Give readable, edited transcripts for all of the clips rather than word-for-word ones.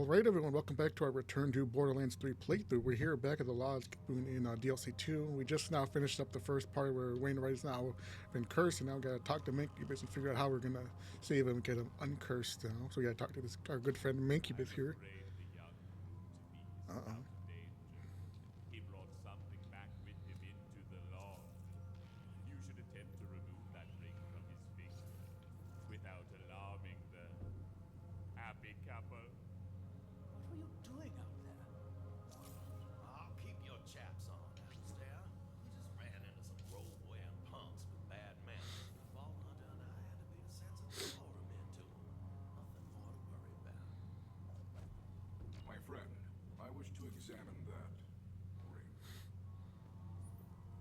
Alright everyone, welcome back to our Return to Borderlands 3 playthrough. We're here back at the lodge in DLC 2. We just now finished up the first part where Wainwright is now been cursed, and now we gotta talk to Mancubus and figure out how we're gonna save him and get him uncursed now. So we gotta talk to our good friend Mancubus here. Uh-oh. He brought something back with him into the lodge. You should attempt to remove that ring from his finger without alarming the happy couple. What were you doing out there? I'll keep your chaps on, Alistair. We just ran into some road-wearing punks with bad manners. Vault Hunter and I had to be a sensible horror to them. Nothing more to worry about. My friend, I wish to examine that ring.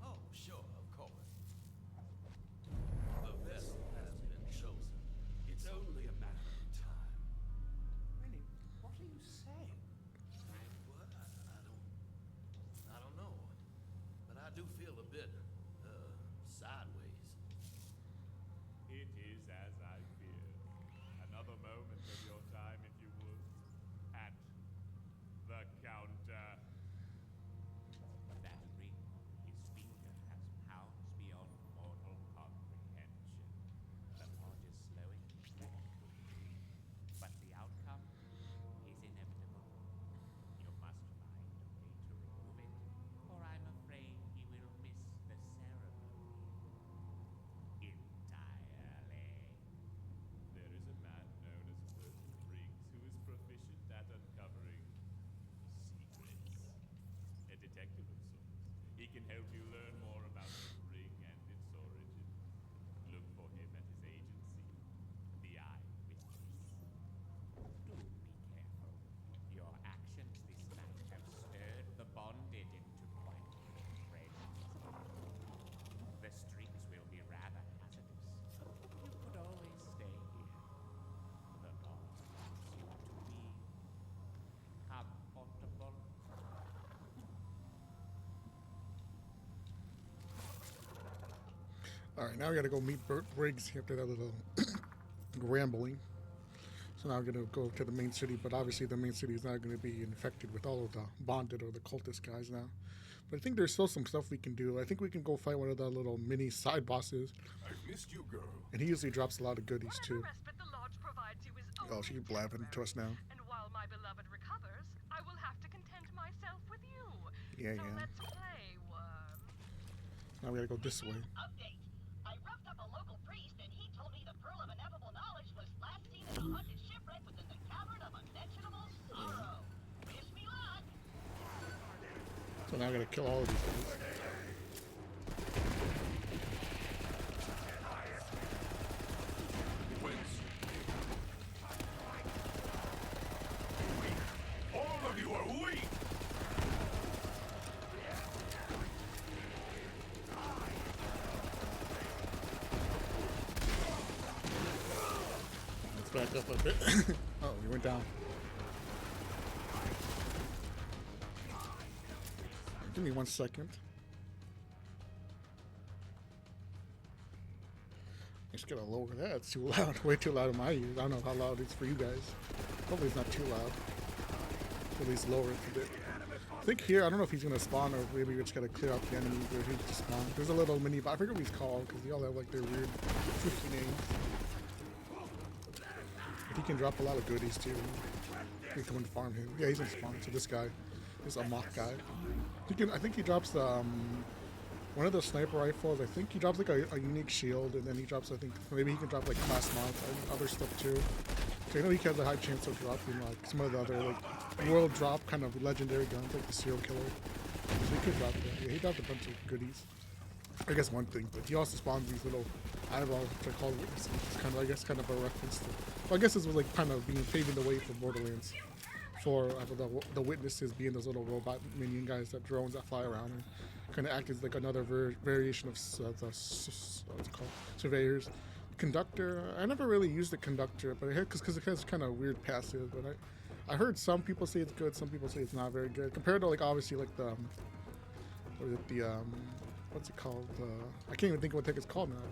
Oh, sure, of course. The vessel has been chosen. It's only a matter of time. Really, what are you saying? What? I don't know. But I do feel a bit, sideways. It is as I feared. Another moment of your time, if you would, at the counter. That ring, his finger, has powers beyond mortal comprehension. The plot is slowing painfully, but the outcome is inevitable. You must find a way to remove it, or I'm afraid he will miss the ceremony entirely. There is a man known as First Briggs who is proficient at uncovering secrets. A detective of sorts. He can help you learn more about the ring and its origin. Look for him at his agency, the Eyewitness. Do be careful. Your actions this night have stirred the bonded into quite friends. The streets will be rather hazardous. You could always stay here. The law wants you to be comfortable. Alright, now we gotta go meet Bert Briggs after that little rambling. So now we're gonna go to the main city, but obviously the main city is not gonna be infected with all of the bonded or the cultist guys now. But I think there's still some stuff we can do. I think we can go fight one of the little mini side bosses, I've missed you, girl. and he usually drops a lot of goodies too. Whatever respite the lodge provides you is Oh, only she's blabbing to us now. And while my beloved recovers, I will have to content myself with you. Yeah, so yeah. let's play, worm. Now we gotta go this way. Update. I roughed up a local priest and he told me the pearl of ineffable knowledge was last seen in a haunted shipwreck within the cavern of unmentionable sorrow. Wish me luck. So now I gotta kill all of these guys. Whence? All of you are weak! Let's back up a bit. Oh, we went down. Give me 1 second. I just gotta lower that. It's too loud. Way too loud in my ears. I don't know how loud it's for you guys. Hopefully it's not too loud. At least lower it a bit. I think here, I don't know if he's gonna spawn or maybe we just gotta clear out the enemies or he's just spawn. There's a little mini bot. I forget what he's called because they all have like their weird freaky names. But he can drop a lot of goodies too. We can farm him. Yeah, he's in spawn. So this guy is a mock guy. I think he drops one of those sniper rifles. I think he drops like a unique shield, and then he drops, I think maybe he can drop like class mods and other stuff too. So I know he has a high chance of dropping like some of the other like world drop kind of legendary guns like the serial killer. So he could drop that. Yeah, he dropped a bunch of goodies. I guess one thing, but he also spawns these little eyeballs, which I call witnesses. It's kind of, I guess, kind of a reference to. Well, I guess this was like kind of being paving the way for Borderlands, for the witnesses being those little robot minion guys, that drones that fly around and kind of act as like another variation of what's it called, surveyors. Conductor. I never really used the conductor, but because it has kind of weird passive. But I heard some people say it's good, some people say it's not very good compared to like obviously like the what is it, the what's it called? I can't even think of what the heck it's called now.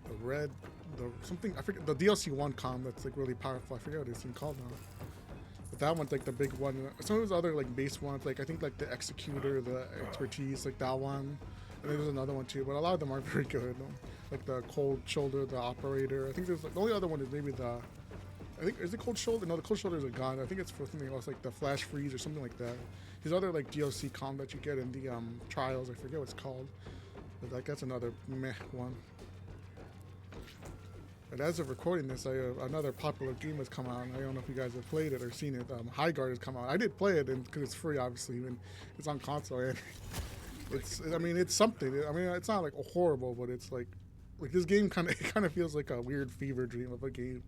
The red, the something, I forget, the DLC 1 com that's like really powerful. I forget what it's called now. But that one's like the big one. Some of those other like base ones, like I think like the Executor, the Expertise, like that one. And then there's another one too, but a lot of them aren't very good. Like the Cold Shoulder, the Operator. I think there's like, the only other one is maybe the. I think is it Cold Shoulder? No, the Cold Shoulder is a gun. I think it's for something else, like the Flash Freeze or something like that. These other like DLC comp that you get in the trials, I forget what it's called. But like that's another meh one. But as of recording this, another popular game has come out. I don't know if you guys have played it or seen it. High Guard has come out. I did play it because it's free, obviously, and it's on console. And I mean, it's something. I mean, it's not like horrible, but it's like this game kind of feels like a weird fever dream of a game.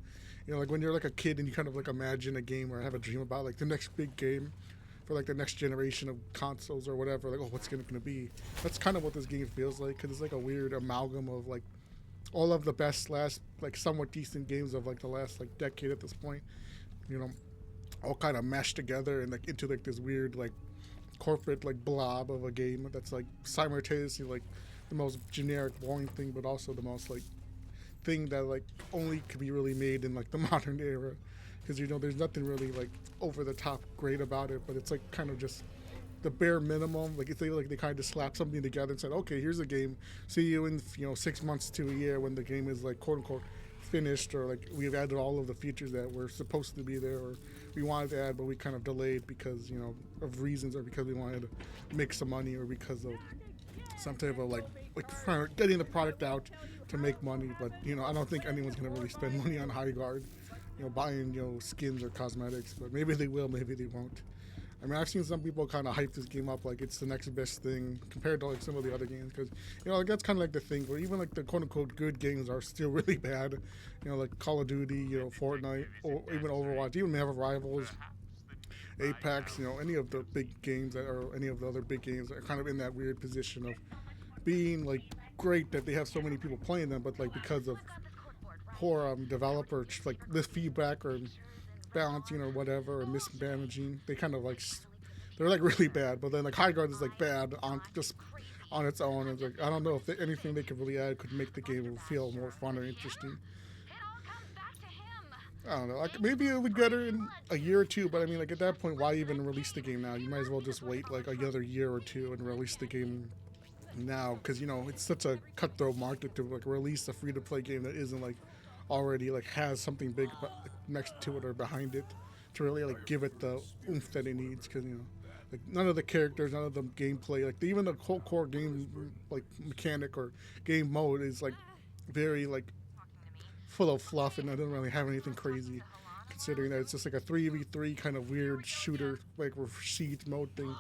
You know, like when you're like a kid and you kind of like imagine a game or have a dream about like the next big game for like the next generation of consoles or whatever. Like, oh, what's it gonna be? That's kind of what this game feels like, because it's like a weird amalgam of like all of the best last like somewhat decent games of like the last like decade at this point. You know, all kind of mashed together and like into like this weird like corporate like blob of a game that's like simultaneously like the most generic boring thing, but also the most like thing that like only could be really made in like the modern era, because you know there's nothing really like over the top great about it, but it's like kind of just the bare minimum. Like if they kind of just slapped something together and said, okay, here's a game, see you in 6 months to a year when the game is like quote unquote finished, or like we've added all of the features that were supposed to be there or we wanted to add but we kind of delayed because of reasons, or because we wanted to make some money, or because of some type of like getting the product out to make money. But I don't think anyone's gonna really spend money on High Guard, buying skins or cosmetics. But maybe they will, maybe they won't. I mean, I've seen some people kind of hype this game up like it's the next best thing compared to like some of the other games, because like that's kind of like the thing where even like the quote unquote good games are still really bad. Like Call of Duty, Fortnite, or even Overwatch, even Marvel Rivals, Apex, any of the big games or any of the other big games are kind of in that weird position of being like great that they have so many people playing them, but like because of poor developer like this feedback or balancing or whatever, or mismanaging, they kind of like they're like really bad. But then like High Guard is like bad on its own. It's like I don't know if anything they could really add could make the game feel more fun or interesting. I don't know. Like maybe it would get her in a year or two, but I mean, like at that point, why even release the game now? You might as well just wait like another year or two and release the game now, because it's such a cutthroat market to like release a free-to-play game that isn't like already like has something big next to it or behind it to really like give it the oomph that it needs. Because like none of the characters, none of the gameplay, like even the whole core game like mechanic or game mode is like very like full of fluff, and it doesn't really have anything crazy, considering that it's just like a 3v3 kind of weird shooter like siege mode thing.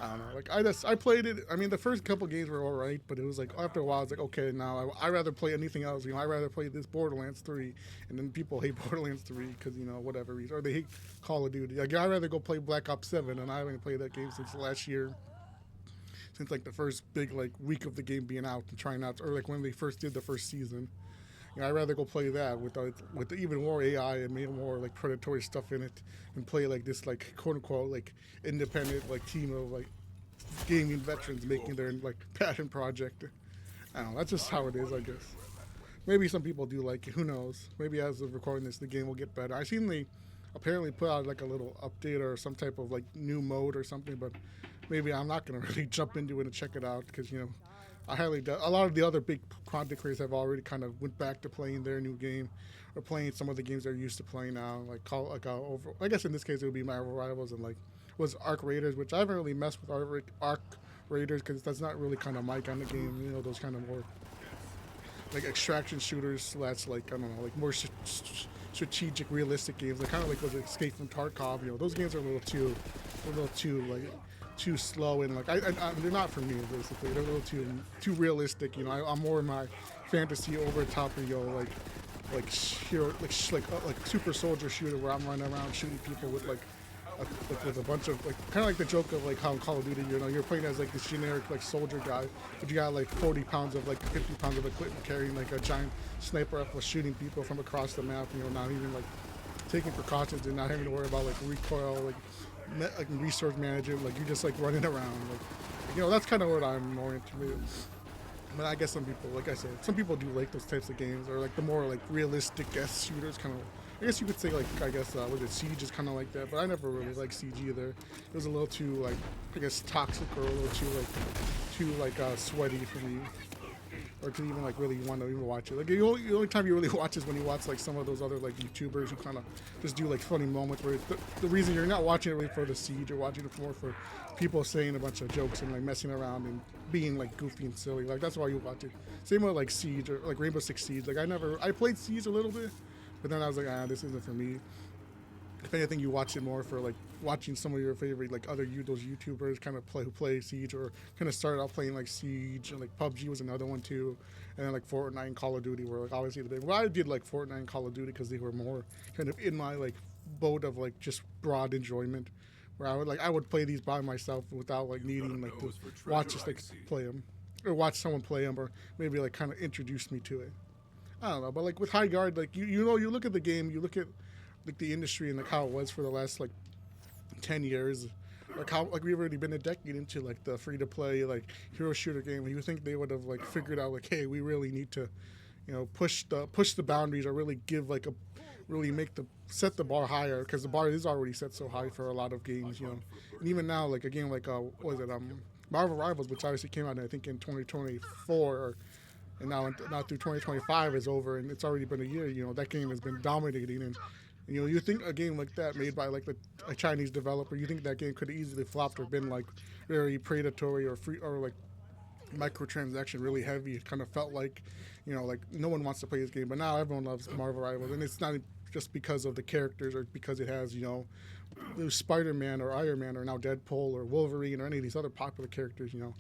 I don't know. Like I played it. I mean, the first couple games were all right, but it was like after a while, it's like okay, now I rather play anything else. I rather play this Borderlands 3, and then people hate Borderlands 3 because whatever reason, or they hate Call of Duty. Like I rather go play Black Ops 7, and I haven't played that game since last year, since like the first big like week of the game being out and trying out, or like when they first did the first season. I'd rather go play that with the even more AI and more like predatory stuff in it, and play like this like quote unquote like independent like team of like gaming veterans making their like passion project. I don't know. That's just how it is, I guess. Maybe some people do like it. Who knows? Maybe as of recording this, the game will get better. I seen they apparently put out like a little update or some type of like new mode or something, but maybe I'm not gonna really jump into it and check it out because I highly doubt a lot of the other big content creators have already kind of went back to playing their new game, or playing some of the games they're used to playing now. I guess in this case it would be Marvel Rivals and like was Arc Raiders, which I haven't really messed with Arc Raiders because that's not really kind of my kind of game. Those kind of more like extraction shooters. That's like I don't know, like more strategic, realistic games. Like kind of like was Escape from Tarkov. Those games are a little too like. Too slow, and like they're not for me basically. They're a little too realistic. I'm more in my fantasy over top of like super soldier shooter where I'm running around shooting people with with a bunch of like kind of like the joke of like how in Call of Duty you're playing as like this generic like soldier guy, but you got like 40 pounds of like 50 pounds of equipment carrying like a giant sniper rifle shooting people from across the map. Not even like taking precautions and not having to worry about like recoil like resource management, like you're just like running around, like that's kind of what I'm more into. But I guess some people, like I said, some people do like those types of games, or like the more like realistic guess shooters, kind of I guess you could say like was it Siege is kind of like that, but I never really liked Siege either. It was a little too like I guess toxic or a little too sweaty for me, or to even like really want to even watch it. Like the only time you really watch is when you watch like some of those other like YouTubers who kind of just do like funny moments where the reason you're not watching it really for the Siege, you're watching it more for people saying a bunch of jokes and like messing around and being like goofy and silly. Like that's why you watch it. Same with like Siege or like Rainbow Six Siege. Like I played Siege a little bit, but then I was like, this isn't for me. If anything, you watch it more for like watching some of your favorite like those YouTubers kind of play Siege, or kind of started out playing like Siege, and like PUBG was another one too, and then like Fortnite and Call of Duty were like obviously the big. Well, I did like Fortnite and Call of Duty because they were more kind of in my like boat of like just broad enjoyment, where I would play these by myself without like needing like to watch just like play them or watch someone play them, or maybe like kind of introduce me to it. I don't know, but like with High Guard, like you know, you look at the game, you look at like the industry and like how it was for the last like 10 years, like how like we've already been a decade into like the free to play like hero shooter game. You think they would have like figured out like, hey, we really need to, you know, push the boundaries, or really give like a really set the bar higher, because the bar is already set so high for a lot of games, you know. And even now, like a game like what was it Marvel Rivals, which obviously came out I think in 2024, and now through 2025 is over, and it's already been a year. You know, that game has been dominating, and you know, you think a game like that made by like a Chinese developer, you think that game could have easily flopped or been like very predatory or free or like microtransaction really heavy. It kind of felt like, you know, like no one wants to play this game, but now everyone loves Marvel Rivals, and it's not just because of the characters or because it has, you know, Spider-Man or Iron Man or now Deadpool or Wolverine or any of these other popular characters. You know,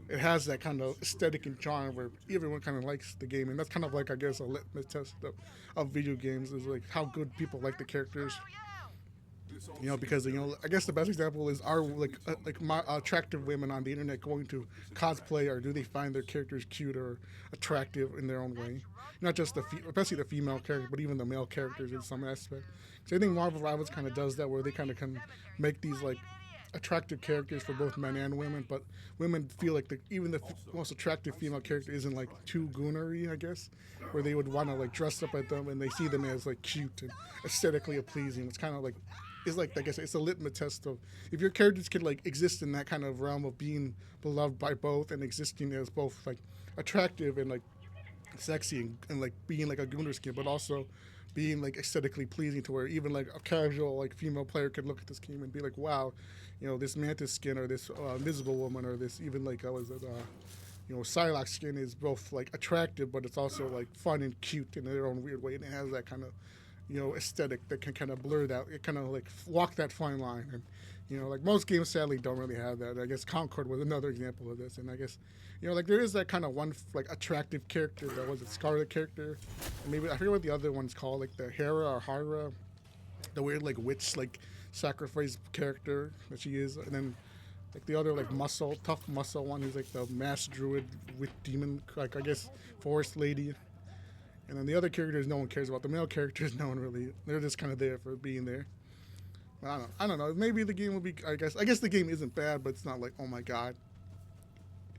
it has that kind of aesthetic and charm where everyone kind of likes the game, and that's kind of like, I guess, a litmus test of video games, is like how good people like the characters. You know, because, you know, I guess the best example is, are my attractive women on the internet going to cosplay, or do they find their characters cute or attractive in their own way? Not just especially the female characters, but even the male characters in some aspect. So I think Marvel Rivals kind of does that, where they kind of can make these like attractive characters for both men and women, but women feel like even the most attractive female character isn't like too goonery, I guess, where they would want to like dress up at them and they see them as like cute and aesthetically pleasing. It's kind of like, it's like, I guess it's a litmus test of if your characters can like exist in that kind of realm of being beloved by both and existing as both like attractive and like sexy and like being like a gooner skin, but also being like aesthetically pleasing, to where even like a casual like female player could look at this game and be like, wow, you know, this mantis skin or this invisible woman or this even like you know, Psylocke skin is both like attractive, but it's also like fun and cute in their own weird way, and it has that kind of, you know, aesthetic that can kind of blur that, it kind of like walk that fine line. And, you know, like most games sadly don't really have that. I guess Concord was another example of this, and I guess, you know, like there is that kind of one like attractive character that was a Scarlet character, maybe I forget what the other one's called, like the Hera, the weird like witch like sacrifice character that she is, and then like the other like tough muscle one who's like the mass druid with demon, like I guess forest lady. And then the other characters no one cares about. The male characters no one really, they're just kind of there for being there. I don't know. Maybe the game will be, I guess the game isn't bad, but it's not like, oh my god,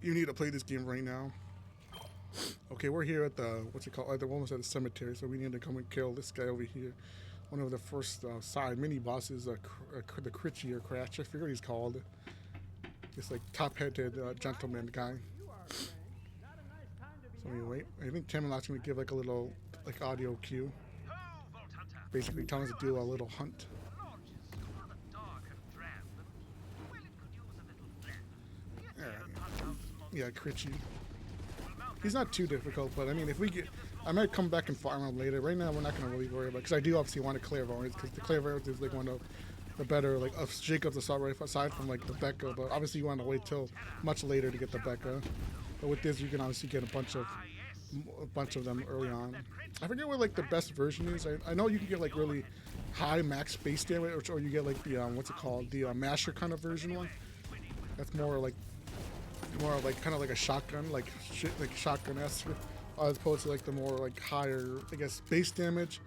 you need to play this game right now. Okay, we're here at the, what's it called? They're almost at the cemetery, so we need to come and kill this guy over here. One of the first side mini bosses, the Critchy or Cratch, I forget what he's called. This like top-headed gentleman guy. So anyway, I think Camelot's gonna give like a little like audio cue, basically telling us to do a little hunt. Yeah, Critchy. He's not too difficult, but I mean, if we get, I might come back and farm him later. Right now, we're not gonna really worry about it, because I do obviously want a clairvoyance, because the clairvoyance is like one of the better like of Jacob's assault rifle aside from like the Becca, but obviously you want to wait till much later to get the Becca. But with this, you can obviously get a bunch of them early on. I forget what like the best version is. I know you can get like really high max base damage, or you get like the what's it called, the masher kind of version one. That's more like kind of like a shotgun, like shotgun-esque, as opposed to like the more like higher, I guess, base damage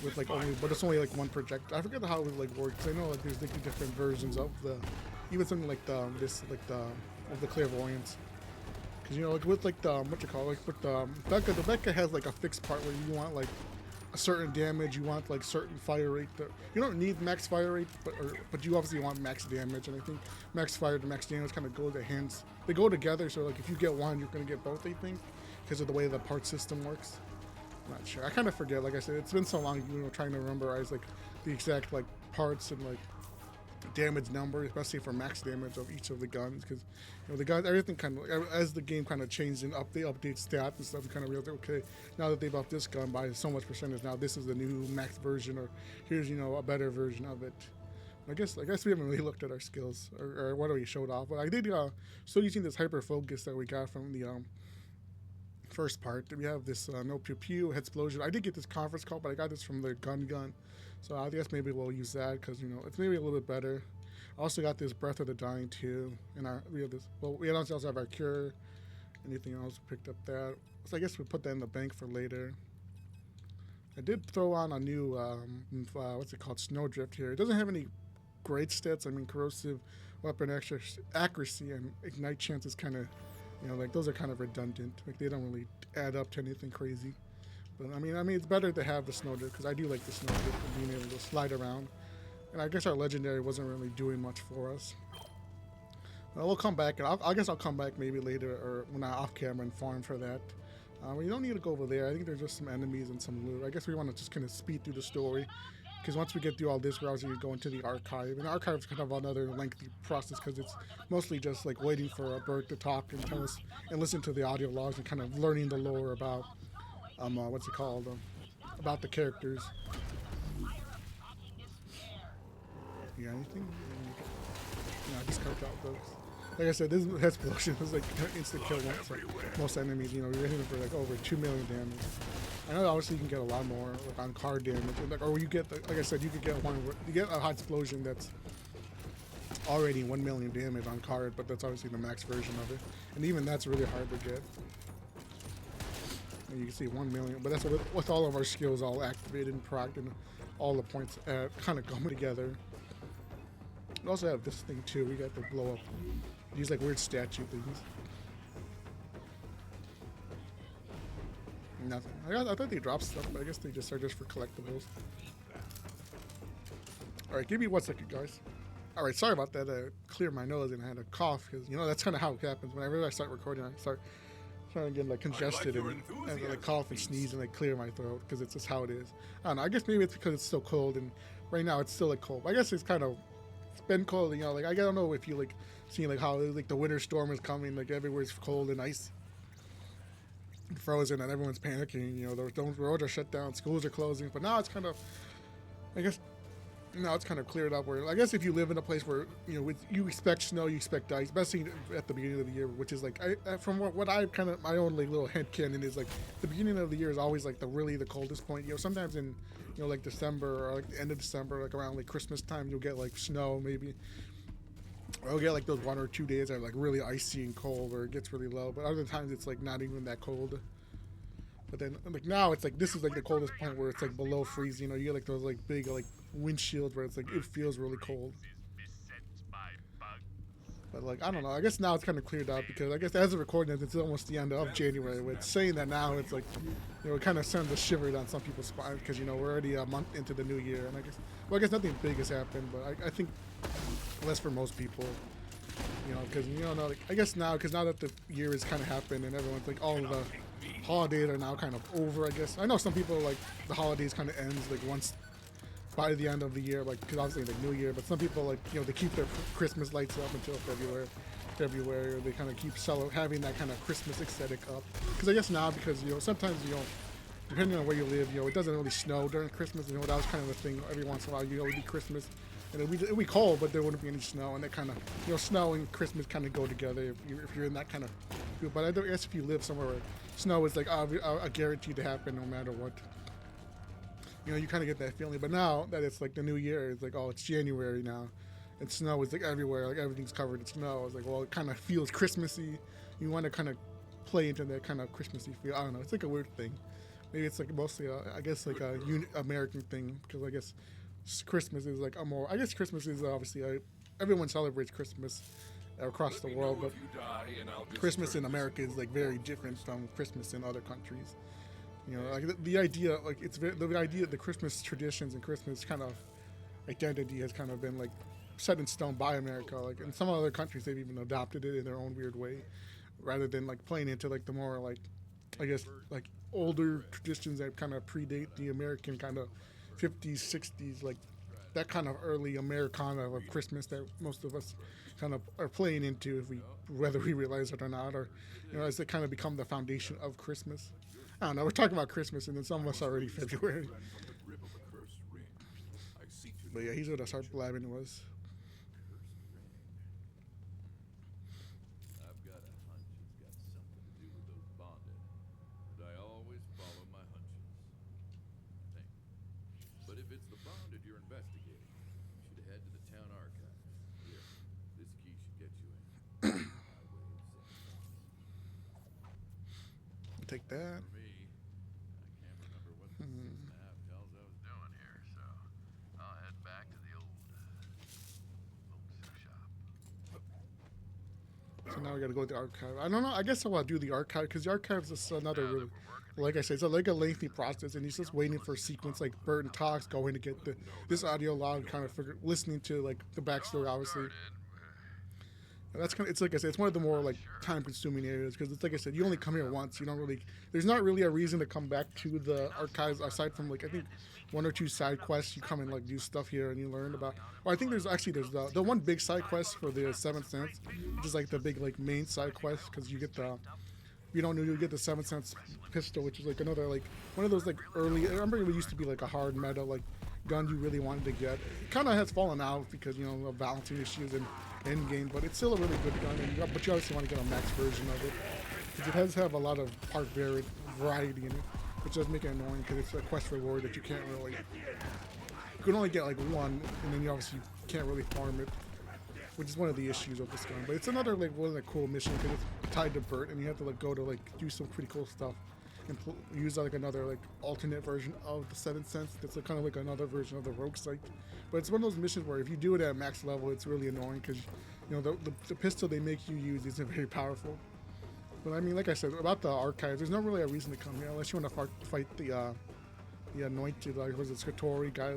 with like only, but it's only like one projectile. I forget how it like works. I know like there's like different versions of the, even something like the of the clairvoyance. Because, you know, like with like the, what you call it, like with the Becca has like a fixed part where you want like a certain damage, you want like certain fire rate. You don't need max fire rate, but you obviously want max damage. And I think max fire and max damage kind of go to hands. They go together. So like if you get one, you're gonna get both. I think because of the way the part system works. I'm not sure. I kind of forget. Like I said, it's been so long, trying to memorize like the exact like parts and like damage number, especially for max damage of each of the guns, because the guns, everything kind of, as the game kind of changed and they update stats and stuff, you kind of realize, okay, now that they've upped this gun by so much percentage, now this is the new max version, or here's a better version of it. I guess we haven't really looked at our skills or what we showed off, but I did still using this hyper focus that we got from the first part. We have this no pew pew explosion. I did get this conference call, but I got this from the gun. So I guess maybe we'll use that because it's maybe a little bit better. I also got this Breath of the Dying too, and we have this. Well, we also have our cure. Anything else? Picked up that. So I guess we put that in the bank for later. I did throw on a new what's it called? Snowdrift here. It doesn't have any great stats. I mean, corrosive weapon accuracy and ignite chance is kind of, like those are kind of redundant. Like they don't really add up to anything crazy. But I mean, it's better to have the snowdrift because I do like the snowdrift and being able to slide around. And I guess our legendary wasn't really doing much for us. We'll come back, and I guess I'll come back maybe later or when I'm off camera and farm for that. We don't need to go over there. I think there's just some enemies and some loot. I guess we want to just kind of speed through the story. Because once we get through all this, we're obviously going to go into the archive. And the archive is kind of another lengthy process because it's mostly just like waiting for a bird to talk and tell us and listen to the audio logs and kind of learning the lore about what's it called? About the characters. You got anything? No, just cut out those. Like I said, this explosion was like instant kill once. Like most enemies, we were hitting for like over 2 million damage. I know obviously you can get a lot more like on card damage, or you get like I said, you could get you get a hot explosion that's already 1 million damage on card, but that's obviously the max version of it, and even that's really hard to get. And you can see 1 million, but that's with all of our skills all activated and procced and all the points kind of coming together. We also have this thing too. We got the blow up. These like weird statue things. Nothing. I thought they dropped stuff, but I guess they just are just for collectibles. Alright, give me 1 second, guys. Alright, sorry about that. Clear my nose and I had a cough because that's kind of how it happens. Whenever I start recording, I start trying to get like congested and like cough and sneeze and like clear my throat because it's just how it is. I don't know. I guess maybe it's because it's so cold and right now it's still like cold. I guess it's kind of been cold, like I don't know if you like seeing like how like the winter storm is coming, like everywhere's cold and ice, frozen, and everyone's panicking. The roads are shut down, schools are closing. But now it's kind of, I guess, now it's kind of cleared up. Where I guess if you live in a place where you expect snow, you expect ice, especially at the beginning of the year, which is like from what I kind of my own like little headcanon is like the beginning of the year is always like the coldest point. Sometimes in like December or like the end of December, like around like Christmas time, you'll get like snow maybe. Or you'll get like those 1 or 2 days that are like really icy and cold where it gets really low. But other times it's like not even that cold. But then like now it's like this is like the coldest point where it's like below freezing. You get like those like big like windshields where it's like it feels really cold. But like I don't know. I guess now it's kind of cleared out because I guess as of recording it's almost the end of January. With saying that now it's like it kind of sends a shiver down some people's spine because we're already a month into the new year, and I guess nothing big has happened, but I think less for most people. Because like, I guess now that the year has kind of happened and everyone's like all of the holidays are now kind of over. I guess I know some people like the holidays kind of ends like once by the end of the year, like because obviously the New Year. But some people like they keep their Christmas lights up until February, or they kind of keep having that kind of Christmas aesthetic up. Because I guess now because sometimes depending on where you live, it doesn't really snow during Christmas. That was kind of a thing. Every once in a while, it would be Christmas, and it'd be cold, but there wouldn't be any snow, and that kind of snow and Christmas kind of go together if you're in that kind of. But I guess if you live somewhere where snow is like a guaranteed to happen no matter what. You kind of get that feeling. But now that it's like the new year, it's like, oh, it's January now. And snow is like everywhere. Like everything's covered in snow. It's like, well, it kind of feels Christmassy. You want to kind of play into that kind of Christmassy feel. I don't know. It's like a weird thing. Maybe it's like mostly, I guess, like a American thing. Because I guess Christmas is like I guess Christmas is obviously, everyone celebrates Christmas across the world. But Christmas in America is like very different from Christmas in other countries. You know, like the idea, like the idea of the Christmas traditions and Christmas kind of identity has kind of been like set in stone by America. Like in some other countries, they've even adopted it in their own weird way, rather than like playing into like the more like, I guess like older traditions that kind of predate the American kind of 50s, 60s, like that kind of early Americana of Christmas that most of us kind of are playing into, if we whether we realize it or not, or you know, as they kind of become the foundation of Christmas. I don't know. We're talking about Christmas, and it's almost already February. From the grip of a cursed ring. I seek to But yeah, he's what I start blabbing was. I've got a hunch it's got something to do with those bonded, but I always follow my hunches. I think. But if it's the bonded you're investigating, you should head to the town archives. Here, this key should get you in. My way of saying Take that. for me, I can't remember what the 6.5 tells I was doing here, so I'll head back to the old soup shop. So now we gotta go to the archive. I don't know. I guess I want to do the archive because the archive is another really, like I said, it's like a lengthy process, and he's just waiting for a sequence like Burton talks, going to get this audio log, kind of listening to like the backstory, obviously. And that's kind of, it's like I said, it's one of the more like time-consuming areas because it's like I said, you only come here once. You don't really, there's not really a reason to come back to the archives aside from like I think one or two side quests. You come and like do stuff here and you learn about. Or I think there's the one big side quest for the Seventh Sense, which is like the big like main side quest because you get the. You don't know you get the 7 cents pistol, which is like another like one of those like early. I remember it used to be like a hard meta like gun you really wanted to get. It kind of has fallen out because you know of balancing issues and end game, but it's still a really good gun. But you obviously want to get a max version of it because it does have a lot of part variety in it, which does make it annoying because it's a quest reward that you can't really. You can only get like one, and then you obviously can't really farm it, which is one of the issues of this gun. But it's another like one of the cool missions because it's tied to Bert, and you have to like go to like do some pretty cool stuff and use like another like alternate version of the 7th Sense. That's like, kind of like another version of the rogue site. But it's one of those missions where if you do it at max level, it's really annoying because you know the pistol they make you use isn't very powerful. But I mean, like I said about the archives, there's not really a reason to come here unless you want to fight the anointed like was it Scatori guy.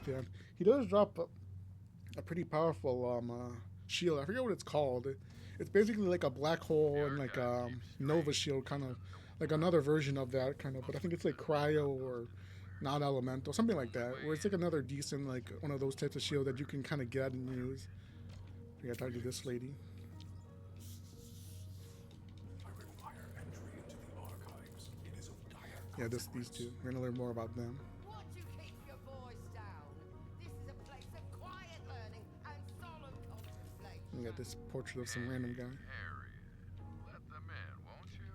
Yeah, he does drop a pretty powerful shield. I forget what it's called. It's basically like a black hole and like Nova shield, kind of like another version of that kind of. But I think it's like cryo or not elemental, something like that. Where it's like another decent like one of those types of shield that you can kind of get and use. We gotta talk to this lady. I require entry into the archives. It is of dire Yeah, these two. We're gonna learn more about them. Won't you keep your voice down? This is a place of quiet learning and solemn contemplation. We got this portrait of some random guy. Harriet, let them in, won't you?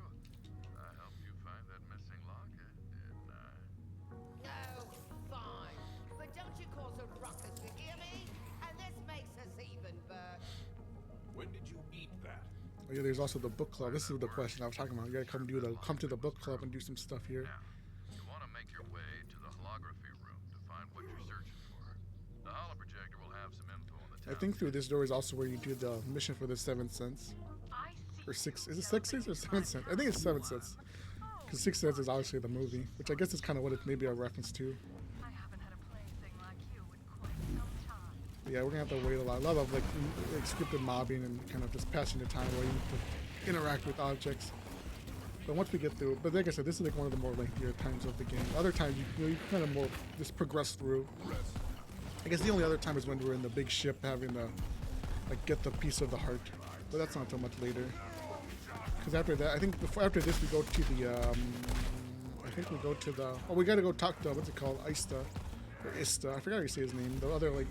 I helped you find that missing locket, didn't I? No, fine. But don't you cause a ruckus, you hear me? And this makes us even, Bert. When did you eat that? Oh yeah, there's also the book club. This is the question I was talking about. You gotta come to the book club and do some stuff here. You want to make your way to the holography room to find what you're searching for. The holoprojector will have some info on the I town. think through this door is also where you do the mission for the 7th Sense. I see. Or 6, is it 6 Sense or 7 Sense? I think it's 7 Sense. Because 6 Sense is obviously the movie, which I guess is kind of what it may be a reference to. I haven't had a plaything like you in quite some time. But yeah, we're gonna have to wait a lot of like scripted mobbing and kind of just passing the time waiting to interact with objects. But once we get through, but like I said, this is like one of the more lengthier times of the game. Other times you kind of more just progress through. I guess the only other time is when we're in the big ship having to like get the piece of the heart, but that's not until much later. Because after that, I think after this we go to the we gotta go talk to what's it called, Ista or Ista. I forgot how you say his name. The other like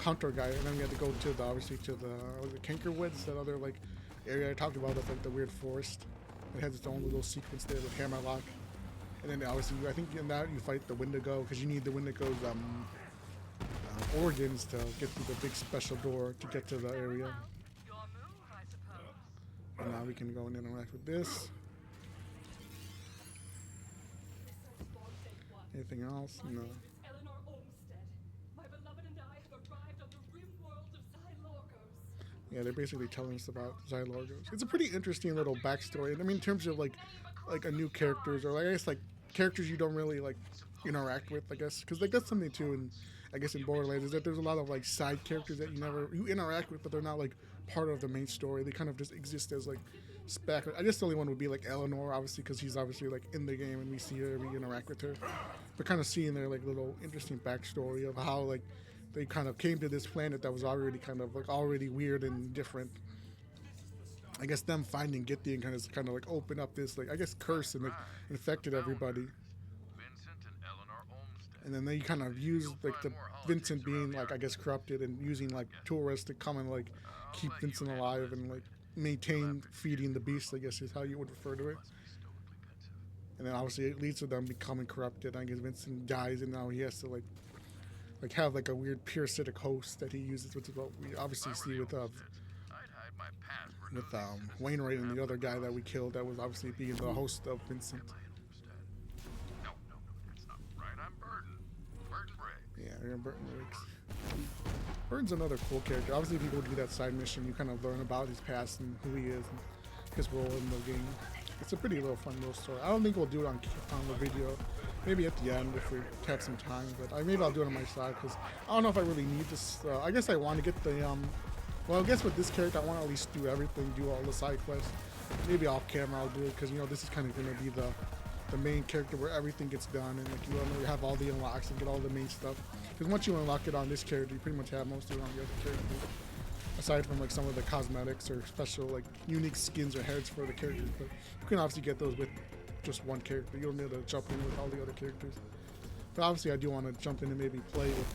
hunter guy, and then we had to go to the obviously to the was it Cankerwoods, that other like area I talked about with like the weird forest. It has its own little sequence there with Hammerlock. And then obviously, I think in that you fight the Wendigo because you need the Wendigo's organs to get through the big special door to get to the area. Well, your move, I suppose. And now we can go and interact with this. Anything else? No. Eleanor Olmsted. My beloved and I have arrived on the rim world of Xylorgos. Yeah, they're basically telling us about Xylorgos. It's a pretty interesting little backstory. I mean, in terms of like like a new characters, or like, I guess like characters you don't really like interact with, I guess, because like that's something too. And I guess in Borderlands is that there's a lot of like side characters that you interact with, but they're not like part of the main story. They kind of just exist as like spec. I guess the only one would be like Eleanor, obviously, because he's obviously like in the game and we see her, we interact with her. But kind of seeing their like little interesting backstory of how like they kind of came to this planet that was already kind of like already weird and different. I guess them finding Githy and kind of like open up this like I guess curse and like infected everybody. Vincent and Eleanor Olmsted. And then they kind of use like the Vincent being like I guess corrupted and using like tourists to come and like keep Vincent alive and like maintain feeding the beast, I guess is how you would refer to it. And then obviously it leads to them becoming corrupted. I guess Vincent dies and now he has to like have like a weird parasitic host that he uses, which is what we obviously see with Wainwright and the other guy that we killed that was obviously being the host of Vincent. No, that's not right. I'm Burton. Burton Briggs. Yeah, you're Burton Briggs. Burton's another cool character. Obviously, if you go do that side mission, you kind of learn about his past and who he is and his role in the game. It's a pretty little fun little story. I don't think we'll do it on the video. Maybe at the end if we have some time, but maybe I'll do it on my side because I don't know if I really need this. I guess I want to get the well, I guess with this character, I want to at least do everything, do all the side quests. Maybe off camera I'll do it because this is kind of going to be the main character where everything gets done and like you have all the unlocks and get all the main stuff. Because once you unlock it on this character, you pretty much have most of it on the other characters. Aside from like some of the cosmetics or special like unique skins or heads for the characters, but you can obviously get those with just one character. You don't need to jump in with all the other characters. But obviously I do want to jump in and maybe play with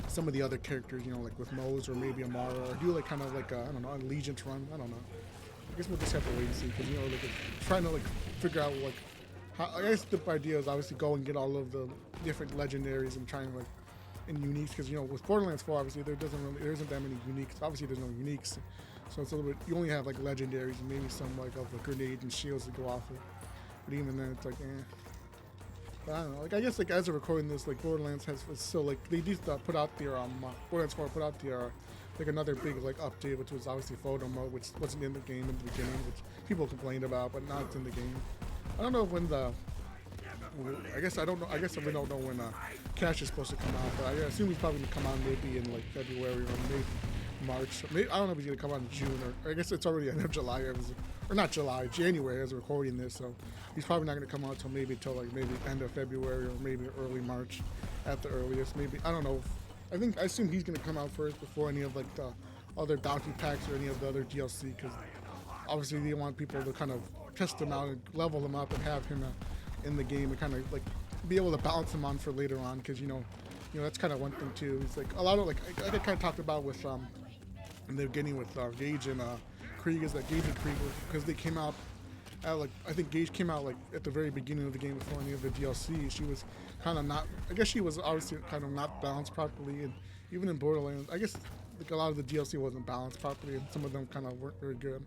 some of the other characters, like with Moze or maybe Amara, or do like kind of like I don't know, Allegiance run. I don't know. I guess we'll just have to wait and see because like trying to like figure out like how. I guess the idea is obviously go and get all of the different legendaries and trying like in uniques because with Borderlands 4 obviously there isn't that many uniques. Obviously there's no uniques, so it's a little bit. You only have like legendaries and maybe some like of the grenades and shields to go off of. But even then it's like But I don't know. Like I guess like as of recording this, like Borderlands has still like they did put out their Borderlands 4 put out their like another big like update, which was obviously photo mode, which wasn't in the game in the beginning, which people complained about, but now it's in the game. I don't know when I guess I don't know. I guess we don't know when Cash is supposed to come out, but I assume he's probably gonna come out maybe in like February or maybe March. Maybe, I don't know if he's gonna come out in June or I guess it's already end of July or not July, January as we're recording this. So he's probably not gonna come out till maybe end of February or maybe early March at the earliest. Maybe I don't know. I assume he's gonna come out first before any of like the other bounty packs or any of the other DLC because obviously they want people to kind of test him out and level him up and have him in the game and kind of like be able to balance him on for later on because that's kind of one thing too. It's like a lot of like I kind of talked about with in the beginning with Gage and Krieg is that Gage and Krieg because they came out at like I think Gage came out like at the very beginning of the game before any of the DLC. She was kind of not. I guess she was obviously kind of not balanced properly, and even in Borderlands, I guess like a lot of the DLC wasn't balanced properly, and some of them kind of weren't very good.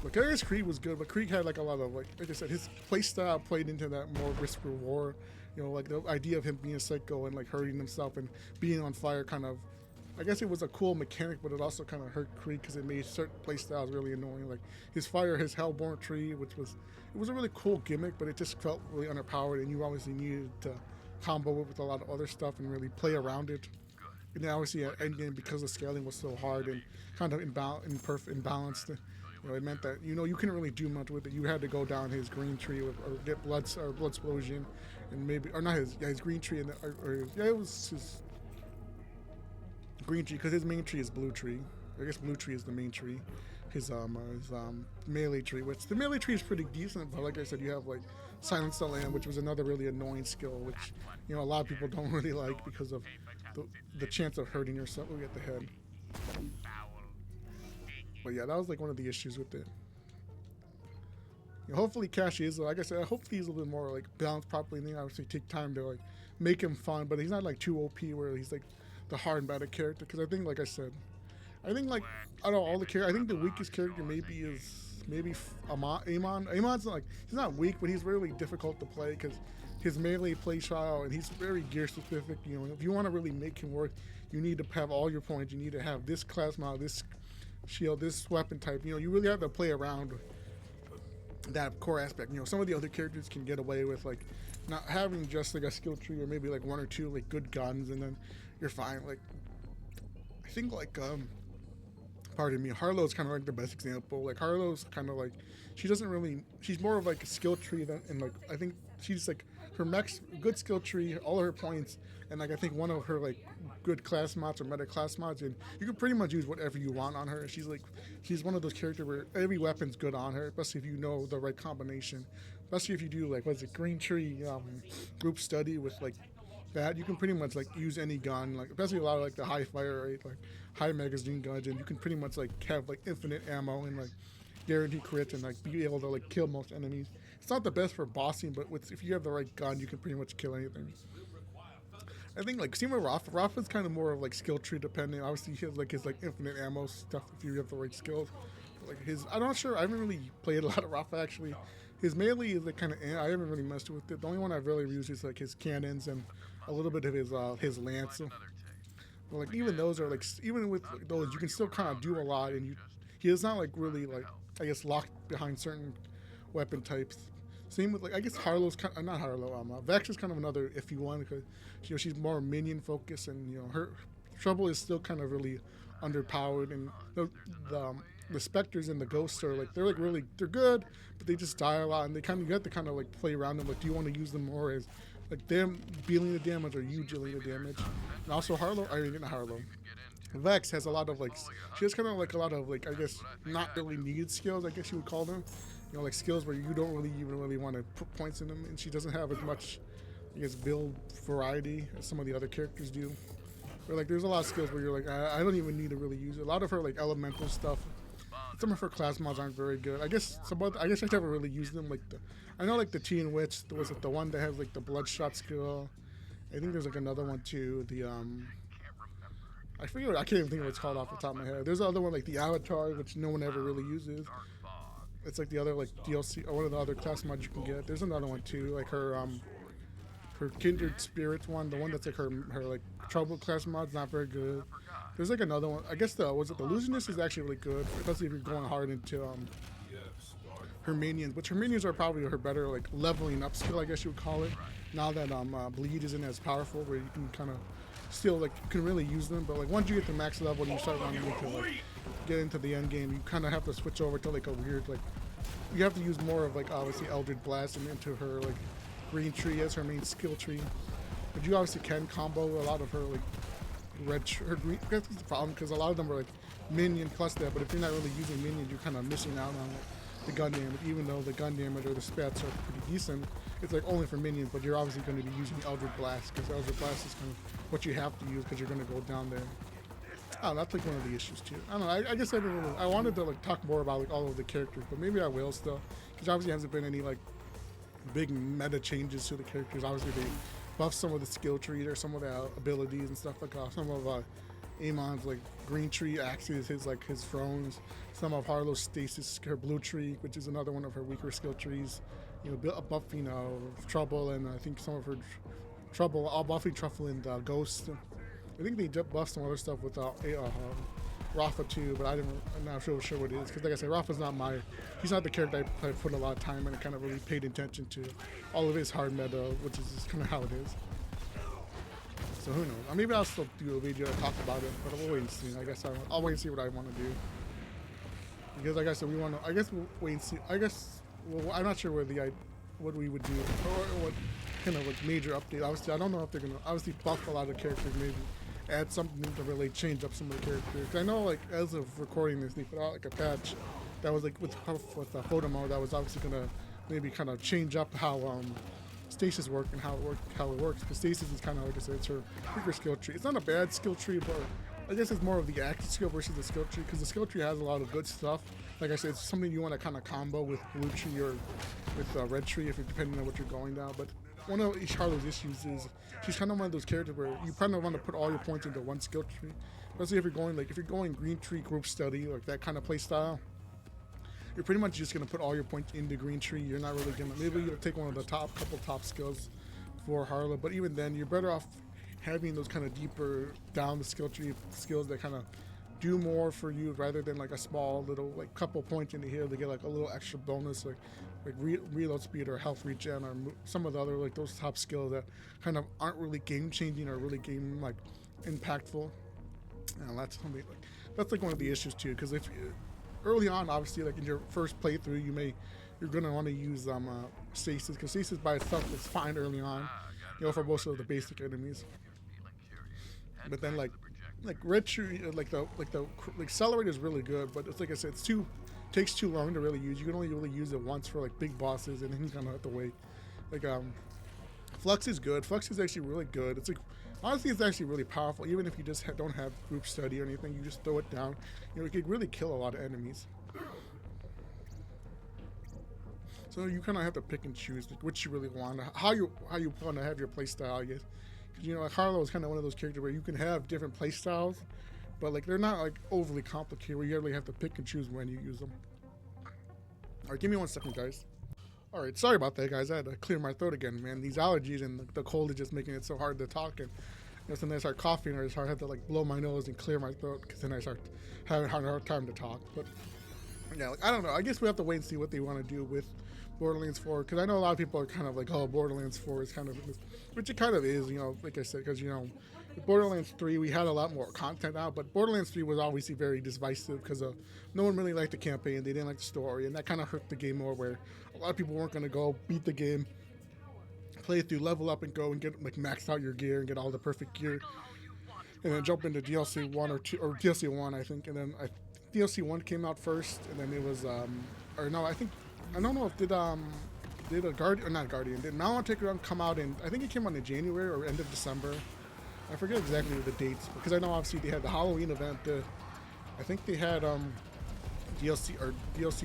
Like I guess Krieg was good, but Krieg had like a lot of like I said, his playstyle played into that more risk reward. Like the idea of him being a psycho and like hurting himself and being on fire kind of. I guess it was a cool mechanic, but it also kind of hurt Krieg because it made certain playstyles really annoying. Like his Hellborn tree, it was a really cool gimmick, but it just felt really underpowered, and you obviously needed to combo it with a lot of other stuff and really play around it. And then obviously at endgame, because the scaling was so hard and kind of imbalanced, it meant that you couldn't really do much with it. You had to go down his green tree or get blood explosion, and maybe or not his green tree and it was his. Green tree, because his main tree is blue tree. I guess blue tree is the main tree. His melee tree, which the melee tree is pretty decent, but like I said, you have like Silence the Lamb, which was another really annoying skill, which a lot of people don't really like because of the chance of hurting yourself at the head. But yeah, that was like one of the issues with it. Hopefully Cash is, like I said, hopefully he's a little bit more like balanced properly, and they obviously take time to like make him fun, but he's not like too OP where he's like the hard and bad character, because I think, like I said, like I don't know all the characters. I think the weakest character is Amon. Amon's like he's not weak, but he's really difficult to play because his melee play style and he's very gear specific. If you want to really make him work, you need to have all your points. You need to have this class model, this shield, this weapon type. You really have to play around that core aspect. You know, some of the other characters can get away with like not having just like a skill tree or maybe like one or two like good guns, and then you're fine. Like I think like pardon me, Harlow's kind of like the best example. Like Harlow's kind of like she doesn't really she's more of like a skill tree than and like I think she's like her max good skill tree, all her points, and like I think one of her like good class mods or meta class mods, and you can pretty much use whatever you want on her. She's one of those characters where every weapon's good on her, especially if you know the right combination. Especially if you do like what's it, green tree group study with like that, you can pretty much like use any gun, like especially a lot of like the high fire rate, like high magazine guns, and you can pretty much like have like infinite ammo and like guarantee crits and like be able to like kill most enemies. It's not the best for bossing, but if you have the right gun, you can pretty much kill anything. I think like same with Rafa. Rafa's kind of more of like skill tree dependent. Obviously he has like his like infinite ammo stuff if you have the right skills. Like his, I'm not sure. I haven't really played a lot of Rafa actually. His melee is like kind of. I haven't really messed with it. The only one I've really used is like his cannons and a little bit of his lance. But like even those are like even with like, those you can still kind of do a lot, and he is not like really like I guess locked behind certain weapon types. Same with like I guess Harlow's kind of, not Harlow. Vex is kind of another iffy one because she's more minion focused, and her trouble is still kind of really underpowered, and the specters and the ghosts are like they're good, but they just die a lot, and you have to kind of like play around them. Like, do you want to use them more as like them dealing the damage or you dealing the damage? And also not Harlow. Vex has a lot of like she has kind of like a lot of like I guess not really needed skills, I guess you would call them. Like skills where you don't really even really want to put points in them, and she doesn't have as much I guess build variety as some of the other characters do. But like there's a lot of skills where you're like I don't even need to really use it. A lot of her like elemental stuff, some of her class mods aren't very good. I guess I never really used them. Like I know like the Teen Witch was it the one that has like the bloodshot skill. I think there's like another one too. I forget. I can't even think of what it's called off the top of my head. There's another one like the Avatar, which no one ever really uses. It's like the other like DLC or one of the other class mods you can get. There's another one too, like her Kindred Spirits one, the one that's like her like Trouble class mod's not very good. There's like another one. I guess the Illusionist is actually really good, especially if you're going hard into her minions. Which her minions are probably her better like leveling up skill, I guess you would call it. Now that Bleed isn't as powerful, where you can kind of still like you can really use them, but like once you get to max level and you start running into like get into the end game, you kind of have to switch over to like a weird like you have to use more of like obviously Eldritch Blast and into her like green tree as her main skill tree. But you obviously can combo a lot of her like her green. That's the problem because a lot of them are like minion plus that. But if you're not really using minions, you're kind of missing out on like, the gun damage. Even though the gun damage or the spats are pretty decent, it's like only for minions. But you're obviously going to be using Eldritch Blast because Eldritch Blast is kind of what you have to use because you're going to go down there. Oh, that's like one of the issues too. I don't know. I guess I wanted to like talk more about like all of the characters, but maybe I will still, because obviously hasn't been any like big meta changes to the characters. Obviously they buffed some of the skill trees or some of the abilities and stuff like that. Some of Amon's like green tree axes, his thrones. Some of Harlow's stasis, her blue tree, which is another one of her weaker skill trees. Buffing Trouble, and I think some of her Trouble, all buffing Truffle and Ghost. I think they buffed some other stuff with Rafa too, but I'm not sure what it is. Because like I said, Rafa's he's not the character I put a lot of time in and kind of really paid attention to all of his hard meta, which is just kind of how it is. So who knows? Maybe I'll still do a video to talk about it, but we'll wait and see. I guess I'll wait and see what I want to do. Because like I said, I guess we'll wait and see. I'm not sure what we would do or what kind of like major update. Obviously, I don't know if they're gonna obviously buff a lot of characters, maybe add something to really change up some of the characters. I know like as of recording this, they put out like a patch that was like with photo mode that was obviously gonna maybe kind of change up how stasis work and how it works. Because stasis is kind of like I said, it's her weaker skill tree. It's not a bad skill tree, but I guess it's more of the active skill versus the skill tree, because the skill tree has a lot of good stuff. Like I said, it's something you want to kind of combo with blue tree or with red tree if you're depending on what you're going down. But one of Charlotte's issues is she's kind of one of those characters where you kind of want to put all your points into one skill tree. Especially if you're going green tree group study, like that kind of play style, you're pretty much just gonna put all your points into green tree. You're not really gonna, maybe you'll take one of the couple top skills for Harlow, but even then you're better off having those kind of deeper down the skill tree skills that kind of do more for you rather than like a small little like couple points into here to get like a little extra bonus like reload speed or health regen or some of the other like those top skills that kind of aren't really game changing or really game like impactful. And that's something like that's like one of the issues too, because if early on, obviously, like in your first playthrough, you're gonna want to use stasis, because stasis by itself is fine early on, you know, for most of the basic enemies. But then like red tree, like the accelerator is really good, but it's like I said, takes too long to really use. You can only really use it once for like big bosses, and then you kind of have to wait. Like Flux is good. Flux is actually really good. It's like honestly, it's actually really powerful. Even if you just don't have group study or anything, you just throw it down. You know, it could really kill a lot of enemies. So you kind of have to pick and choose like, what you really want, how you want to have your playstyle, I guess. Because you know, like Harlow is kind of one of those characters where you can have different playstyles, but like they're not like overly complicated. Where you really have to pick and choose when you use them. All right, give me 1 second, guys. All right, sorry about that, guys. I had to clear my throat again, man. These allergies and the cold is just making it so hard to talk. And you know, sometimes I start coughing, or I have to like blow my nose and clear my throat, because then I start having a hard time to talk. But yeah, like, I don't know. I guess we have to wait and see what they want to do with Borderlands 4, because I know a lot of people are kind of like, oh, Borderlands 4 is kind of, which it kind of is, you know, like I said, because, you know, with Borderlands 3, we had a lot more content out, but Borderlands 3 was obviously very divisive because no one really liked the campaign, they didn't like the story, and that kind of hurt the game more, where a lot of people weren't going to go beat the game, play it through, level up, and go and get, like, max out your gear and get all the perfect gear, and then jump into DLC 1 or 2, or DLC 1, I think, and then DLC 1 came out first, and then it was, or no, I don't know if did a Guardian, or not Guardian, did Malon Take Around come out in, I think it came out in January or end of December. I forget exactly the dates, because I know obviously they had the Halloween event, I think they had DLC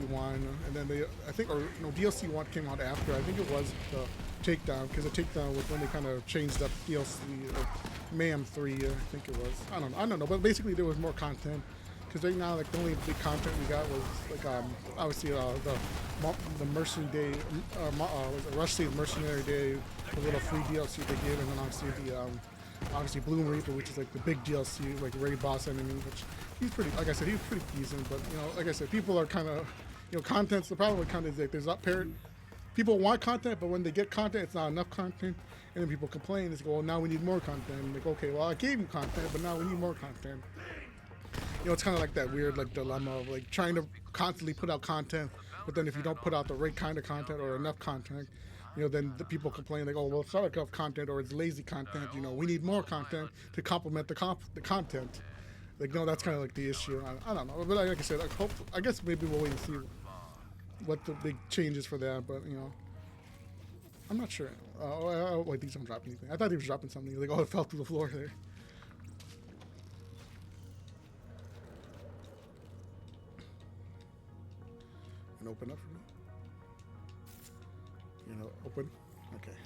1, and then DLC 1 came out after. I think it was the Takedown, because the Takedown was when they kind of changed up DLC, Mayhem 3, I think it was. I don't know, but basically there was more content. Because right now, like, the only big content we got was, like, obviously, the Mercenary Day, was it Rush Day, Mercenary Day, the little free DLC they gave, and then obviously Bloom Reaper, which is, like, the big DLC, like, raid boss enemy, which he's pretty, like I said, he's pretty decent, but, you know, like I said, people are kind of, you know, the problem with content is, like, people want content, but when they get content, it's not enough content, and then people complain, it's like, well, now we need more content, and like, okay, well, I gave you content, but now we need more content. You know, it's kind of like that weird like dilemma of like trying to constantly put out content, but then if you don't put out the right kind of content or enough content, you know, then the people complain like, oh, well, it's not enough content or it's lazy content. You know, we need more content to complement the content. Like, no, that's kind of like the issue. I don't know, but like I said, I guess maybe we'll wait and see what the big changes for that. But you know, I'm not sure. I think I'm dropping anything. I thought he was dropping something. Like, oh, it fell through the floor there. And open up for me. You know, open. Okay.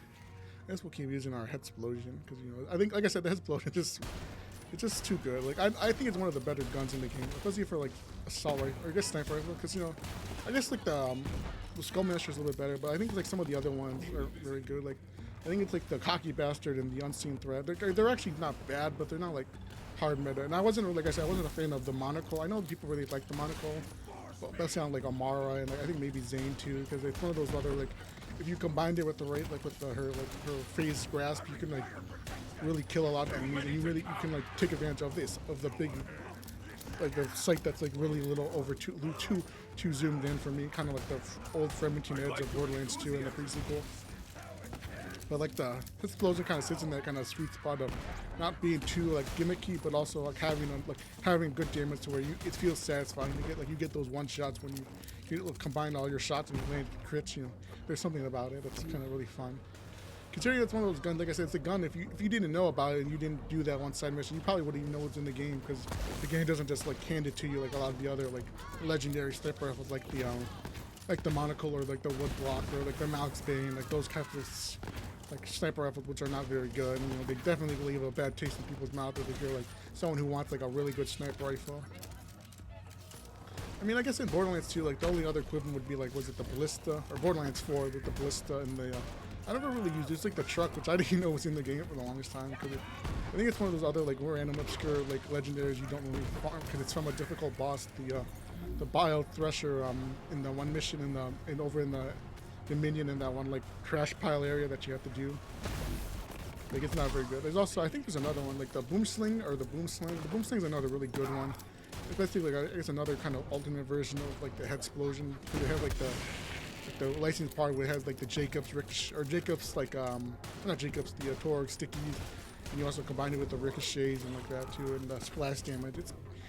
I guess we'll keep using our head explosion, because you know, I think, like I said, the head explosion it's just too good. Like I think it's one of the better guns in the game, especially for like assault rifle or I guess sniper rifle, because you know, I guess like the Skullmaster is a little bit better, but I think like some of the other ones are very good. Like I think it's like the Cocky Bastard and the Unseen Threat. They're actually not bad, but they're not like hard meta. And I wasn't, like I said, I wasn't a fan of the monocle. I know people really like the monocle. That sounds like Amara and like, I think maybe Zane too, because it's one of those other like, if you combined it with the right, like with her phase grasp, you can like really kill a lot of enemies, and you can like take advantage of the big, like the sight that's like really little over too zoomed in for me, kind of like the old Frementing Edge of Borderlands 2 and the pre-sequel. But like the explosion kind of sits in that kind of sweet spot of not being too like gimmicky, but also like having good damage to where it feels satisfying. You get those one shots when you combine all your shots and you land crits. You know, there's something about it that's kind of really fun. Considering it's one of those guns, like I said, it's a gun. If you didn't know about it and you didn't do that one side mission, you probably wouldn't even know what's in the game, because the game doesn't just like hand it to you like a lot of the other like legendary sniper rifles, like the monocle or like the wood block or like the Malix Bane, like those kinds of like sniper rifles, which are not very good. And, you know, they definitely leave a bad taste in people's mouth if you're like someone who wants like a really good sniper rifle. I mean, I guess in Borderlands 2, like the only other equivalent would be like, was it the Ballista, or Borderlands 4 with the Ballista and the I never really used it. It's like the truck, which I didn't know was in the game for the longest time, because I think it's one of those other like random obscure like legendaries you don't really farm because it's from a difficult boss. The Bio Thresher in the one mission over in the Dominion in that one like crash pile area that you have to do. Like it's not very good. There's also I think there's another one like the Boomsling or the Boomsling. The Boomsling's another really good one. It's basically like it's another kind of alternate version of like the head explosion. So they have like the license part where it has like the Jacobs Jacobs like not Jacobs the Torg stickies, and you also combine it with the ricochets and like that too, and the splash damage.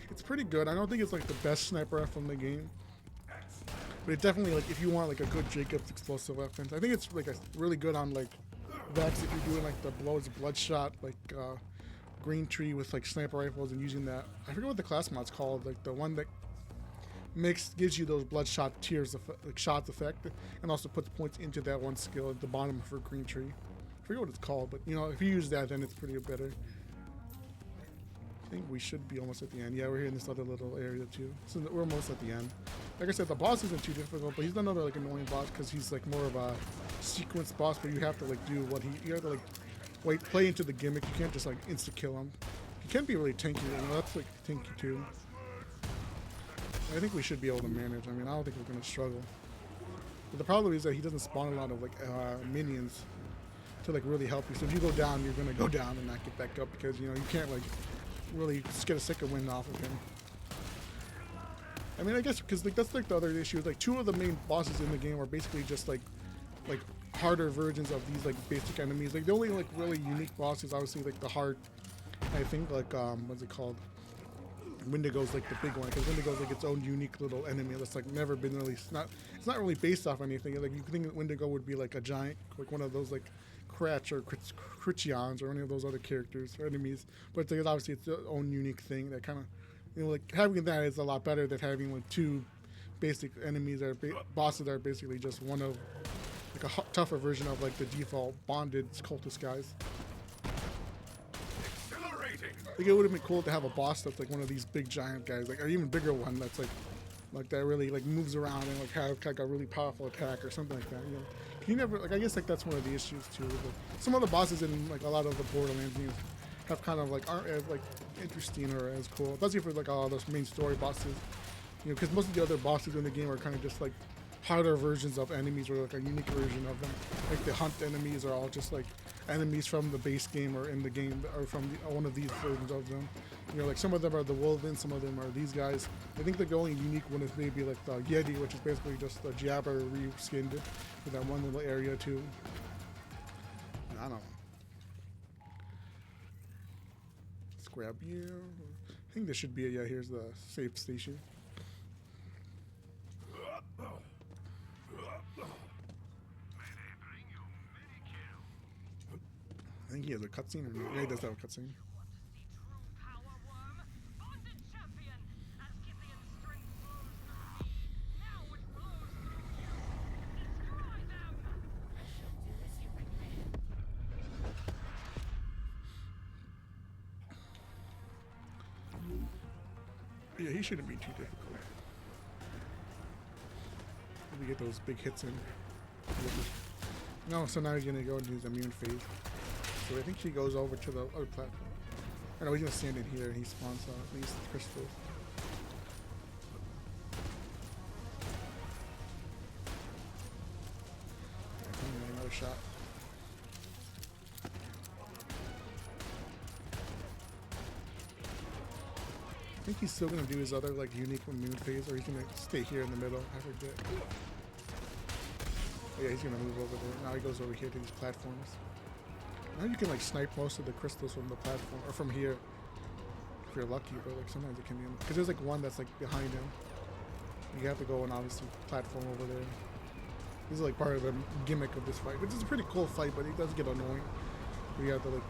It's pretty good. I don't think it's like the best sniper rifle in the game, but it definitely like if you want like a good Jacobs explosive weapons, I think it's like a really good on like Vex if you're doing like the bloodshot like green tree with like sniper rifles and using that. I forget what the class mod's called, like the one that gives you those bloodshot tears like shots effect, and also puts points into that one skill at the bottom for green tree. I forget what it's called, but you know if you use that then it's pretty better. I think we should be almost at the end. Yeah, we're here in this other little area too. So we're almost at the end. Like I said, the boss isn't too difficult, but he's another like annoying boss because he's like more of a sequence boss where you have to like do what you have to like play into the gimmick. You can't just like insta kill him. He can be really tanky, and that's like tanky too. I think we should be able to manage. I mean, I don't think we're gonna struggle. But the problem is that he doesn't spawn a lot of like minions to like really help you. So if you go down, you're gonna go down and not get back up because you know you can't like really just get a second win off of him. I mean, I guess because like that's like the other issue. Like two of the main bosses in the game are basically just like harder versions of these like basic enemies. Like the only like really unique boss is obviously like the hard. I think like what's it called? Wendigo's like the big one because Wendigo's like its own unique little enemy that's like never been really. It's not really based off anything. Like you think that Wendigo would be like a giant, like one of those like Kratch or Critchions or any of those other characters or enemies, but it's obviously its own unique thing that kind of, you know, like having that is a lot better than having like two basic enemies that are bosses that are basically just one of like a tougher version of like the default bonded cultist guys. Like it would have been cool to have a boss that's like one of these big giant guys, like an even bigger one that's like that really like moves around and like have like a really powerful attack or something like that. You know, you never like I guess like that's one of the issues too. Like, some of the bosses in like a lot of the Borderlands games have kind of like aren't as like interesting or as cool, especially for like all those main story bosses. You know, because most of the other bosses in the game are kind of just like harder versions of enemies or like a unique version of them. Like the hunt enemies are all just like enemies from the base game or in the game or from one of these versions of them. You know, like some of them are the Wolven, some of them are these guys. I think like the only unique one is maybe like the Yeti, which is basically just the Jabber reskinned for that one little area too. I don't know. Let's grab you. I think this should be yeah, here's the safe station. I think he has a cutscene, or yeah, he does have a cutscene. Yeah, he shouldn't be too difficult. We get those big hits in. No, so now he's gonna go into his immune phase. So I think he goes over to the other platform. I know he's gonna stand in here and he spawns these crystals. Another shot. I think he's still gonna do his other like unique immune phase, or he's gonna stay here in the middle. I forget. Oh, yeah, he's gonna move over there. Now he goes over here to these platforms. Now you can like snipe most of the crystals from the platform or from here if you're lucky, but like sometimes it can be because there's like one that's like behind him. You have to go and obviously platform over there. This is like part of the gimmick of this fight, which is a pretty cool fight, but it does get annoying. You have to like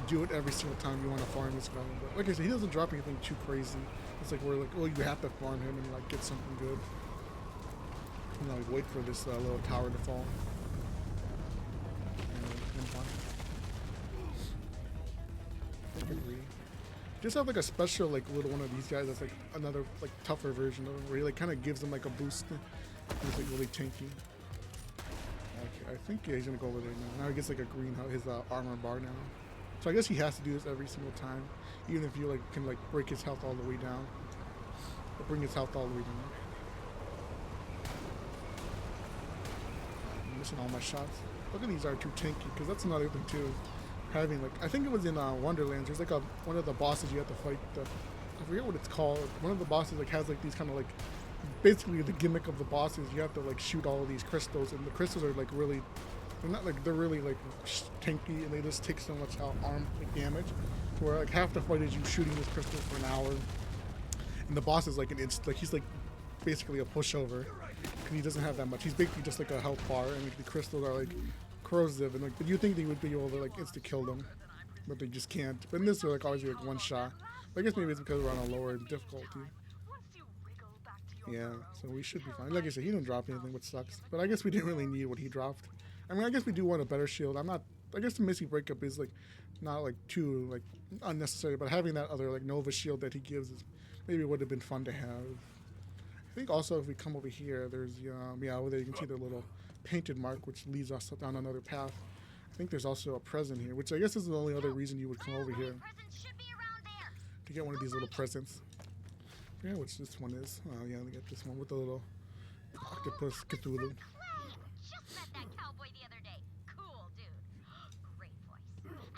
do it every single time you want to farm this guy. But like I said, he doesn't drop anything too crazy. It's like we're like, oh, you have to farm him and like get something good. You know, like wait for this little tower to fall. And farm. Just have like a special like little one of these guys that's like another like tougher version of him where he like kind of gives him like a boost. He's like really tanky. Okay, I think yeah, he's gonna go over there now. Now he gets like a green his armor bar now So I guess he has to do this every single time, even if you like can like break his health all the way down, or bring his health all the way down. I'm missing all my shots. Look at these R2 tanky, because that's another thing too. Having like, I think it was in Wonderlands. There's like one of the bosses you have to fight. I forget what it's called. One of the bosses like has like these kind of like, basically the gimmick of the boss is you have to like shoot all of these crystals, and the crystals are like really, they're really like tanky, and they just take so much arm like, damage. To where like half the fight is you shooting this crystal for an hour, and the boss is like he's like basically a pushover, because he doesn't have that much. He's basically just like a health bar, and like the crystals are like corrosive, and like, but you think they would be able to like insta kill them, but they just can't. But in this, they're like always like one shot. I guess maybe it's because we're on a lower difficulty. Yeah, so we should be fine. Like I said, he didn't drop anything, which sucks. But I guess we didn't really need what he dropped. I mean, I guess we do want a better shield. I guess the Missy breakup is like not like too like unnecessary, but having that other like Nova shield that he gives is maybe would have been fun to have. I think also if we come over here, there's yeah, over there you can see the little painted mark which leads us down another path. I think there's also a present here, which I guess is the only other reason you would come over here to get one of these little presents. Yeah, which this one is. Oh yeah, we got this one with the little octopus Cthulhu. Just met that cowboy the other day. Cool dude. Great voice.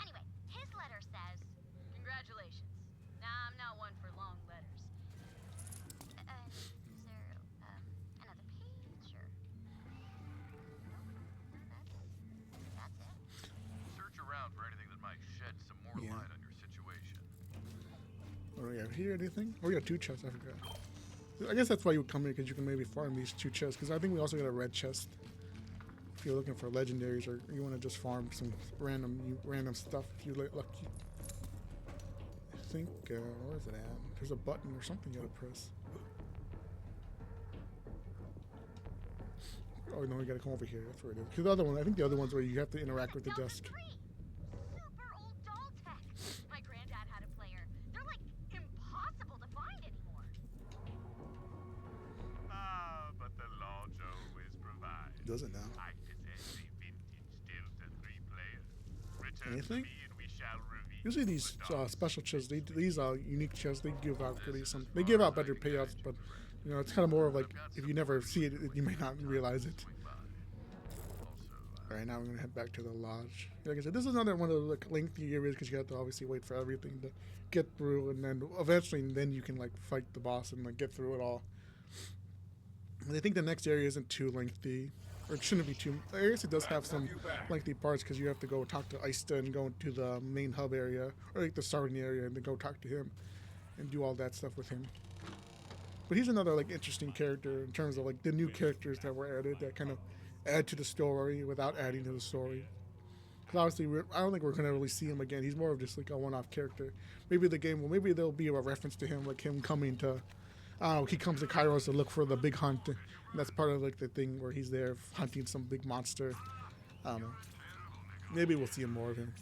Anyway, his letter says, "Congratulations." Nah, I'm not one for long letters. Is there another page or? Nope. That's it. Search around for anything that might shed some more Yeah. light on your situation. Oh, do we have here anything? Oh, we got 2 chests. I forgot. I guess that's why you would come here, because you can maybe farm these 2 chests. Because I think we also got a red chest. If you're looking for legendaries, or you want to just farm some random stuff, if you get lucky. I think where is it at? There's a button or something you gotta press. Oh no, we gotta come over here. That's where it is. Because the other one, I think the other one's where you have to interact with the desk. Super old doll tech. My granddad had a player. They're like impossible to find anymore. Ah, but the launch always provides. Does it now? I possess a vintage Delta 3 player. Return Anything? to me and we shall reveal Usually these the dark special chests, these unique chests, they give out they give out better payouts, but you know it's kind of more of like if you never see it, you may not realize it. All right, now we're gonna head back to the lodge. Like I said, this is another one of the like, lengthy areas because you have to obviously wait for everything to get through, and then eventually, then you can like fight the boss and like get through it all. And I think the next area isn't too lengthy, or it shouldn't be too. I guess it does have some lengthy parts because you have to go talk to Ista and go to the main hub area, or like the starting area, and then go talk to him and do all that stuff with him. But he's another like interesting character in terms of like the new characters that were added that kind of add to the story without adding to the story. Because obviously, I don't think we're gonna really see him again. He's more of just like a one-off character. Maybe the game, well, maybe there'll be a reference to him, like him coming to. He comes to Kairos to look for the big hunt. And that's part of like the thing where he's there hunting some big monster. I don't know. Maybe we'll see more of him.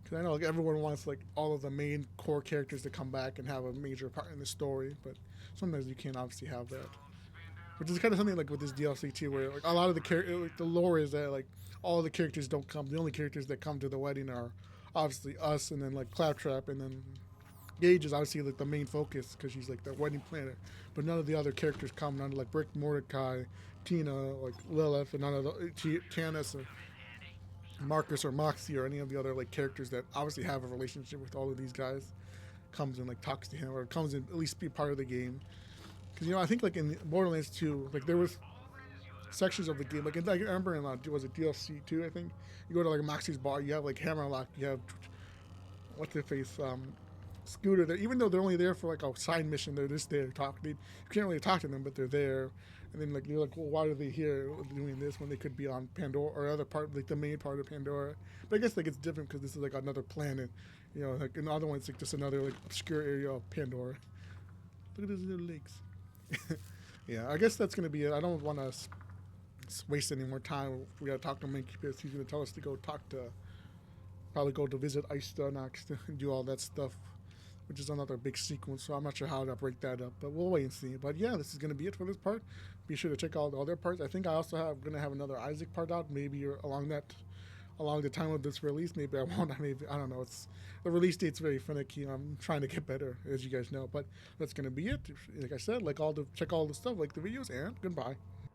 Because I know like everyone wants like all of the main core characters to come back and have a major part in the story, but sometimes you can't obviously have that. Which is kind of something like with this DLC too, where like a lot of the lore is that like all the characters don't come. The only characters that come to the wedding are obviously us, and then like Claptrap, and then Gage is obviously like the main focus because she's like the wedding planner. But none of the other characters come. None of like Brick, Mordecai, Tina, like Lilith, and none of the Tannis or Marcus or Moxie or any of the other like characters that obviously have a relationship with all of these guys comes and like talks to him, or comes and at least be part of the game. Because, you know, I think, like, in Borderlands 2, like, there was sections of the game. Like, I remember in, was it DLC 2, I think? You go to, like, Moxie's bar, you have, like, Hammerlock, you have, what's their face, Scooter. That even though they're only there for, like, a side mission, they're just there to talk. You can't really talk to them, but they're there. And then, like, you're like, well, why are they here doing this when they could be on Pandora or other part, like, the main part of Pandora? But I guess, like, it's different because this is, like, another planet. You know, like, in the other one, it's, like, just another, like, obscure area of Pandora. Look at those little lakes. Yeah, I guess that's gonna be it. I don't want to waste any more time. We gotta talk to Minky because he's gonna tell us to go talk to, probably go to visit Ista next and do all that stuff, which is another big sequence. So I'm not sure how to break that up, but we'll wait and see. But yeah, this is gonna be it for this part. Be sure to check out the other parts. I think I also gonna have another Isaac part out, maybe along that along the time of this release, maybe I won't. Maybe I don't know. It's the release date's very finicky. I'm trying to get better, as you guys know. But that's gonna be it. Like I said, check all the stuff, like the videos, and goodbye.